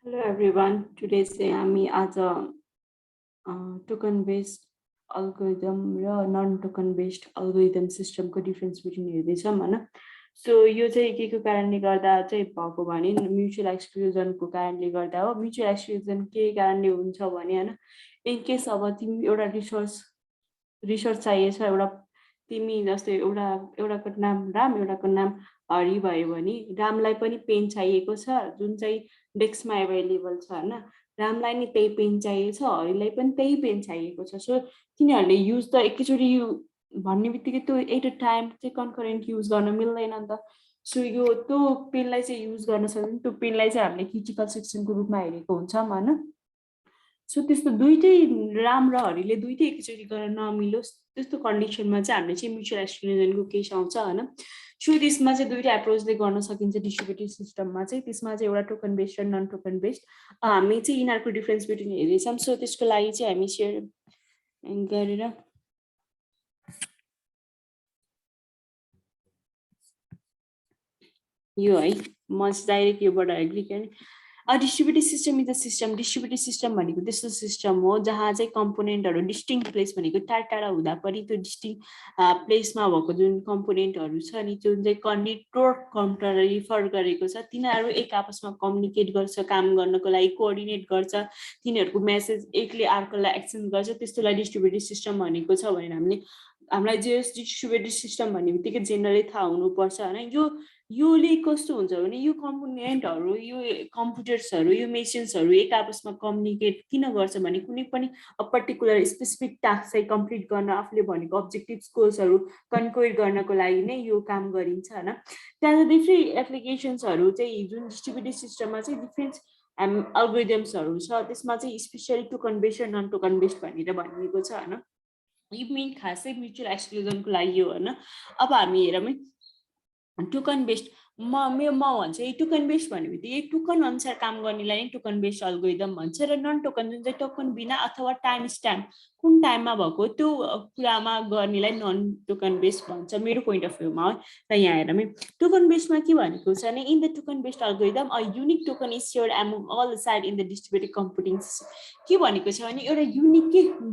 Hello everyone. Today say हामी आज token based algorithm र नन टोकन बेस्ड अल्गोरिदम सिस्टमको डिफरेन्स बिट्विन हेर्दैछौँ हैन। सो यो चाहिँ के कारणले गर्दा चाहिँ भएको भने म्युचुअल एक्सक्लुजनको कारणले गर्दा हो। म्युचुअल एक्सक्लुजन के कारणले हुन्छ भने हैन, इन केस अब तिमी एउटा रिसर्च चाहिएछ, एउटा तिमी जस्तै एउटाको नाम राम एउटाको नाम हरि भयो भने रामलाई पनि पेन चाहिएको छ जुन चाहिँ डेस्कमा एभाइलेबल छ हैन। रामलाई नि त्यही पेन चाहिएको छ, हरिलाई पनि त्यही पेन चाहिएको छ। सो तिनीहरूले युज त एकैचोटि भन्ने बित्तिकै त्यो एट अ टाइम चाहिँ कन्करेन्ट युज गर्न मिल्दैन नि त। सो त्यो पेनलाई चाहिँ युज गर्न सक्दैन। त्यो पेनलाई चाहिँ हामीले क्रिटिकल सेक्सनको रूपमा हेरेको हुन्छौँ हैन। सो त्यस्तो दुईटै राम र हरिले दुईटै एकैचोटि गर्न नमिलोस् त्यस्तो कन्डिसनमा चाहिँ हामीले चाहिँ म्युचुअल एक्सक्लुजनको केस आउँछ हैन। सो त्यसमा चाहिँ दुईटै एप्रोचले गर्न सकिन्छ डिस्ट्रिब्युटेड सिस्टममा चाहिँ। त्यसमा चाहिँ एउटा टोकन बेस्ड र नन टोकन बेस्ड हामी चाहिँ यिनीहरूको डिफरेन्स बिट्विन हेर्दैछौँ। सो त्यसको लागि चाहिँ हामी सेयर गरेर यो है म डाइरेक्ट योबाट एग्री गर्ने। Distributed system is the system. Distributed system भनेको त्यस्तो सिस्टम हो जहाँ चाहिँ कम्पोनेन्टहरू डिस्टिङ प्लेस भनेको टाढा टाढा हुँदा पनि त्यो डिस्टिङ प्लेसमा भएको जुन कम्पोनेन्टहरू छ नि जुन चाहिँ नेटवर्क काउन्टर रिफर गरेको छ तिनीहरू एक आपसमा कम्युनिकेट गर्छ काम गर्नको लागि, कोअर्डिनेट गर्छ, तिनीहरूको मेसेज एकले अर्कोलाई एक्सचेन्ज गर्छ। त्यस्तोलाई डिस्ट्रिब्युटेड सिस्टम भनेको छ भनेर हामीलाई डिस्ट्रिब्युटेड सिस्टम भन्ने बित्तिकै जेनरली थाहा हुनुपर्छ हैन। योले कस्तो हुन्छ भने यो कम्पोनेन्टहरू, यो कम्प्युटर्सहरू, यो मेसिन्सहरू एक आपसमा कम्युनिकेट किन गर्छ भने कुनै पनि पर्टिकुलर स्पेसिफिक टास्क चाहिँ कम्प्लिट गर्न आफूले भनेको अब्जेक्टिभ गोल्सहरू कन्क्वेयर गर्नको लागि नै यो काम गरिन्छ हैन। त्यहाँ डिफ्रेन्ट एप्लिकेसन्सहरू चाहिँ जुन डिस्ट्रिब्युटेड सिस्टममा चाहिँ डिफ्रेन्ट अल्गोरिदम्सहरू छ त्यसमा चाहिँ स्पेसली टोकन बेस्ड र नन टोकन बेस्ड भनेर भनिएको छ हैन। यो मेन खासै म्युचुअल एक्सक्लुजनको लागि हो हैन। अब हामी हेरौँ टोकन बेस्ड म भन्छ यो टोकन बेस्ड भन्ने बित्तिकै टोकन अनुसार काम गर्नेलाई नै टोकन बेस्ड अल्गोरिदम भन्छ र नन टोकन जुन चाहिँ टोकन बिना अथवा टाइम स्ट्याम्प कुन टाइममा भएको त्यो कुरामा गर्नेलाई नन टोकन बेस्ड भन्छ मेरो पोइन्ट अफ भ्यूमा है। र यहाँ हेरौँ टोकन बेस्डमा के भनेको छ भने in the token based algorithm a unique token is shared among all side in the distributed computing system. के भनेको छ भने एउटा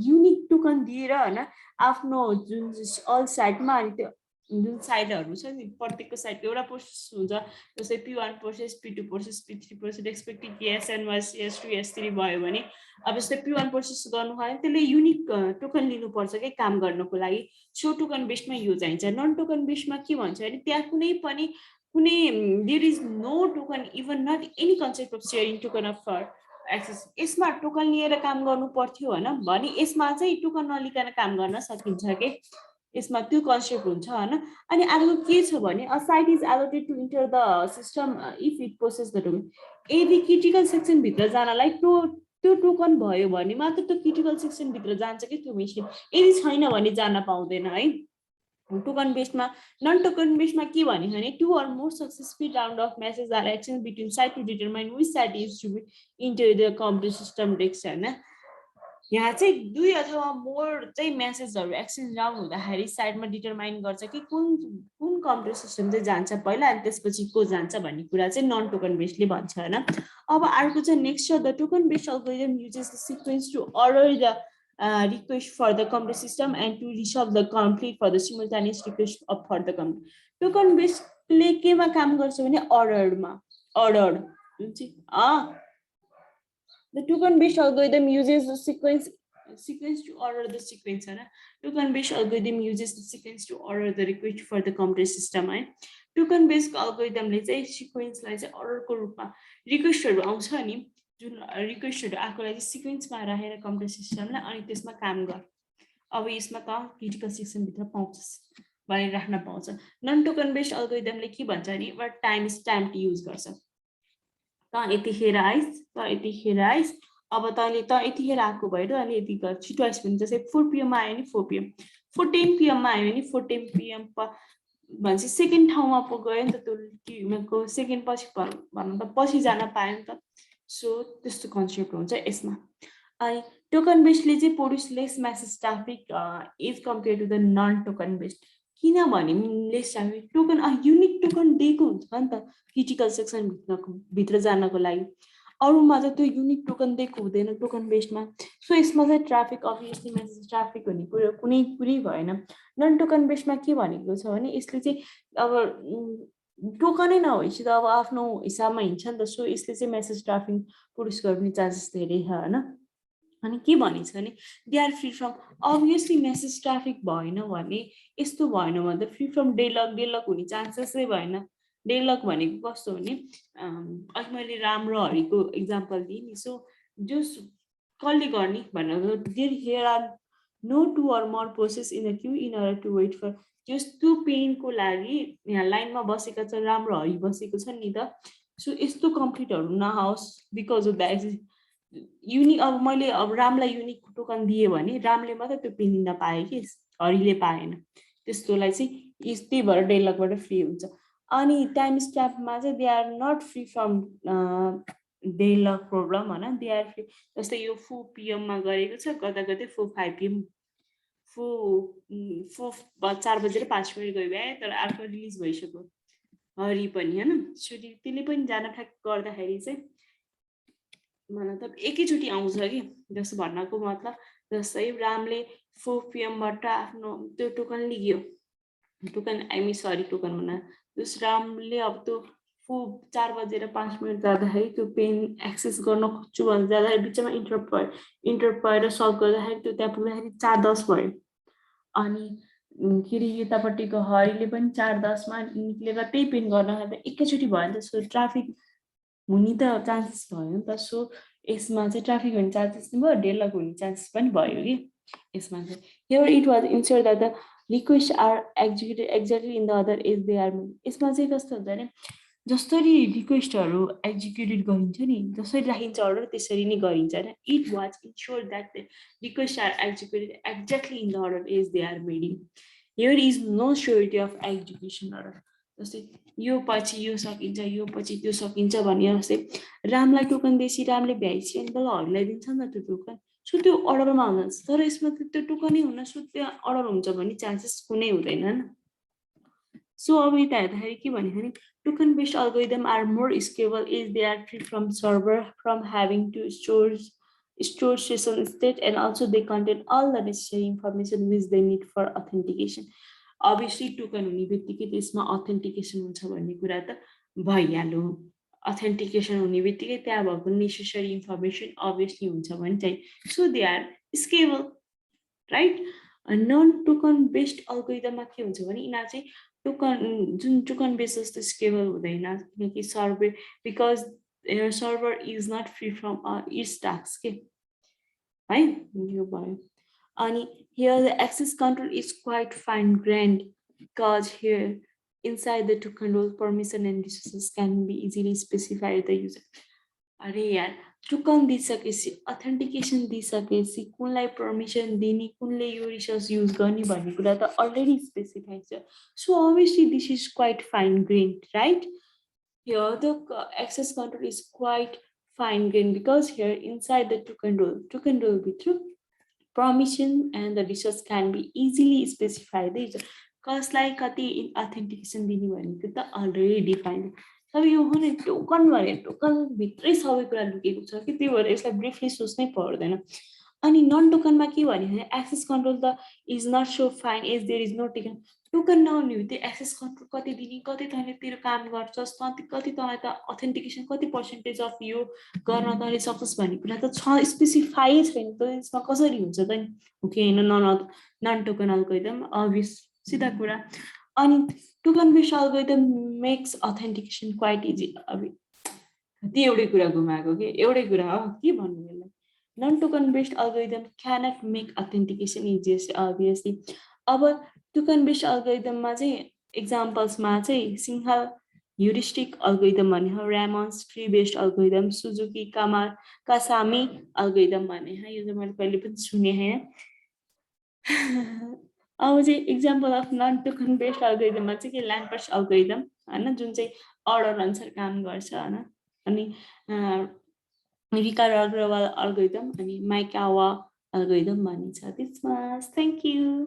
युनिक टोकन दिएर हैन आफ्नो जुन अल साइडमा अनि त्यो जुन साइडहरू छ नि प्रत्येकको साइडको एउटा प्रोसेस हुन्छ जस्तै P1 process, P2 process, P3 process expected S1 S2 S3 भयो भने अब जस्तै P1 प्रोसेस गर्नु भयो त्यसले युनिक टोकन लिनुपर्छ के काम गर्नको लागि। सो टोकन बेस्डमा यो चाहिन्छ। नन टोकन बेस्डमा के भन्छ भने त्यहाँ कुनै there is no token even not any concept of sharing token of access. यसमा टोकन लिएर काम गर्नु पर्थ्यो हैन भने यसमा चाहिँ टोकन नलिकन काम गर्न सकिन्छ के, यसमा त्यो कन्सेप्ट हुन्छ हैन। अनि अर्को के छ भने a site is allocated to enter the system if it process the token. यदि क्रिटिकल सेक्सन भित्र जानलाई त्यो टोकन भयो भने मात्र त्यो क्रिटिकल सेक्सन भित्र जान्छ कि त्यो मेसिन, यदि छैन भने जान पाउँदैन है। टोकन बेस्डमा नन टोकन बेस्डमा के भन्यो भने two or more successful round of message are exchange between site to determine which site is to be enter the computer system desk हैन। यहाँ चाहिँ दुई अथवा मोर चाहिँ मेसेजहरू एक्सचेन्ज राउन्ड हुँदाखेरि साइडमा डिटरमाइन गर्छ कि कुन कम्प्युटर सिस्टम चाहिँ जान्छ पहिला अनि त्यसपछि को जान्छ भन्ने कुरा चाहिँ नन टोकन बेस्डले भन्छ हैन। अब अर्को चाहिँ नेक्स्ट छ the token based algorithm uses the sequence to order the request for the computer system and to resolve the conflict for the simultaneous request for the computer. Token बेस्डले केमा काम गर्छ भने अर्डर जुन चाहिँ the token based algorithm uses the sequence to order the sequence हैन। token based algorithm uses the sequence to order the request for the computer system है। token based algorithm ले चाहिँ सिक्वेन्सलाई चाहिँ अर्डरको रूपमा रिक्वेस्टहरू आउँछ नि जुन रिक्वेस्टहरू आएकोलाई चाहिँ सिक्वेन्समा राखेर कम्प्युटर सिस्टमलाई अनि त्यसमा काम गर। अब यसमा त क्रिटिकल सेक्सन भित्र पाउँछ भनेर राख्न पाउँछ। नन टोकन बेस्ड अल्गोरिदमले के भन्छ नि एउटा टाइम स्ट्याम्प युज गर्छ। यतिखेर आइस अब तैँले यतिखेर आएको भयो र अनि यति गर छिटो आइस भने जस्तै 4 PM मा आयो नि 4 PM 10 PM मा आयो नि 14 PM भन्छ सेकेन्ड ठाउँमा पो गयो नि त त्यो सेकेन्ड पछि भन्नु त पछि जान पायो नि त। सो त्यस्तो कन्सेप्ट हुन्छ यसमा। अनि टोकन बेस्डले चाहिँ produce less message traffic is compare to the non token based. किनभने less traffic token unique token दिएको हुन्छ नि त क्रिटिकल सेक्सन भित्र जानको लागि। अरूमा चाहिँ त्यो युनिक टोकन दिएको हुँदैन टोकन बेस्डमा सो यसमा चाहिँ ट्राफिक अभियसली मेसेज ट्राफिक भन्ने कुरो कुनै कुरै भएन नन टोकन बेस्डमा के भनेको छ भने यसले चाहिँ अब टोकनै नभएपछि त अब आफ्नो हिसाबमा हिँड्छ नि त सो यसले चाहिँ मेसेज ट्राफिक पुरुष गर्ने चान्सेस धेरै छ होइन अनि के भनिन्छ भने they are free from obviously message traffic भएन भने यस्तो भएन भने त फ्री फ्रम डेलक हुने चान्सेसै भएन डेलक भनेको कस्तो भने अघि मैले राम र हरिको इक्जाम्पल दिएँ नि सो जस कसले गर्ने भनेर there here are no two or more process in the queue in order to wait for जस त्यो पेनको लागि यहाँ लाइनमा बसेका छ राम र हरि बसेको छ नि त सो यस्तो कम्प्लिटहरू नहोस् बिकज अफ द्याट युनिक अब मैले अब रामलाई युनिक टोकन दिएँ भने रामले मात्रै त्यो पेन लिन पाए कि हरिले पाएन त्यस्तोलाई चाहिँ त्यही भएर डेलकबाट फ्री हुन्छ अनि टाइम स्ट्याम्पमा चाहिँ they are not free from deadlock problem होइन दे आर फ्री जस्तै यो 4 PM गरेको छ गर्दै 4-5 PM 4 बजेर 5 मिनट गयो भए तर अर्को रिलिज भइसक्यो हरि पनि होइन त्यसले पनि जान ठ्याक गर्दाखेरि चाहिँ मलाई त एकैचोटि आउँछ कि जस्तो भन्नको मतलब जस्तै रामले 4 PM आफ्नो त्यो टोकन लियो टोकन सरी टोकन भन्न त्यस रामले अब त्यो 4 बजेर 5 मिनट जाँदाखेरि त्यो पेन एक्सेस गर्न खोज्छु भनेर जाँदाखेरि बिचमा इन्टरप्ट भएर सल्भ गर्दाखेरि त्यो त्यहाँ पुग्दाखेरि 4:10 भयो अनि के अरे यतापट्टिको हरिले पनि 4:10मा निक्लेर त्यही पेन गर्न खाँदा एकैचोटि भयो नि त सो ट्राफिक हुने त चान्सेस भयो नि त सो यसमा चाहिँ ट्राफिक हुने चान्सेस पनि भयो डेलक हुने चान्सेस पनि भयो कि यसमा चाहिँ here it was ensure that the request are executed exactly in the other as they are यसमा चाहिँ कस्तो हुन्छ भने जसरी रिक्वेस्टहरू एक्जिक्युटेड गरिन्छ नि जसरी राखिन्छ अर्डर त्यसरी नै गरिन्छ होइन it was ensure that the request are executed exactly in the order as they are made here is no surety of execution order जस्तै यो पछि यो सकिन्छ यो पछि त्यो सकिन्छ भने जस्तै रामलाई टोकन दिएपछि रामले भ्याइपछि अनि तल हरिलाई दिन्छ नि त त्यो टोकन सो त्यो अर्डरमा हुन्छ तर यसमा त त्यो टोकनै हुन सो त्यो अर्डर हुन्छ भन्ने चान्सेस कुनै हुँदैन सो अब यता हेर्दाखेरि के भनेको नि token based algorithm are more scalable is they are free from server from having to store session state and also they contain all the necessary information which they need for authentication obviously token हुने बित्तिकै त्यसमा authentication हुन्छ भन्ने कुरा त भइहाल्यो authentication हुने बित्तिकै त्यहाँ भएको नेसेसरी इन्फर्मेसन अभियसली हुन्छ भने चाहिँ so they are scalable right non token based अल्गोरिदममा के हुन्छ भने यिनीहरू चाहिँ टोकन जुन टोकन बेस्ड जस्तो स्केलेबल हुँदैन किनकि server because server is not free from its task के है यो भयो अनि here the access control is quite fine-grained because here inside the token role permission and resources can be easily specified the user. अरे यार token दिइसकेपछि authentication दिइसकेपछि कुनलाई permission दिने कुनले यो रिसोर्स युज गर्ने भन्ने कुरा त अलरेडी स्पेसिफाइड छ so obviously this is quite fine-grained right here the access control is quite fine-grained because here inside the token role भित्र permission and the resource can be easily specified कसलाई कति authentication दिने भनेको त already define अब यो हो नि टोकन भने टोकन भित्रै सबै कुरा लुकेको छ कि त्यही भएर यसलाई ब्रिफली सोच्नै पर्दैन अनि नन टोकनमा के भन्यो भने एक्सेस कन्ट्रोल त is not so fine as there is no token token नहुने बित्तिकै एक्सेस कन्ट्रोल कति दिने कति तैँले तेरो काम गर्छस् कति तँलाई त अथेन्टिकेसन कति पर्सेन्टेज अफ यो गर्न तैँले सक्छस् भन्ने कुरा त छ स्पेसिफाई छैन त यसमा कसरी हुन्छ त नि हो कि होइन नन टोकन अल्गोरिदम अभियस सिधा कुरा अनि token based algorithm makes authentication quite easy अब कति एउटै कुरा घुमाएको कि एउटै कुरा हो के भन्नु यसलाई non token based algorithm cannot make authentication easiest obviously अब टोकन बेस्ड अल्गोरिदममा चाहिँ एक्जाम्पल्समा चाहिँ सिंहल ह्युरिस्टिक अल्गोरिदम भन्ने हो Raymond's tree based algorithm Suzuki Kasami algorithm भन्ने हो यो चाहिँ मैले कहिले पनि सुने होइन अब चाहिँ example of non token based अल्गोरिदममा चाहिँ के ल्याम्पर्स अल्गोरिदम होइन जुन चाहिँ अर्डर अनुसार काम गर्छ होइन अनि रिकार्डो अग्रवाल अल्गोरिदम अनि माइकावा अल्गोरिदम भनिन्छ त्यसमा थ्याङ्क यू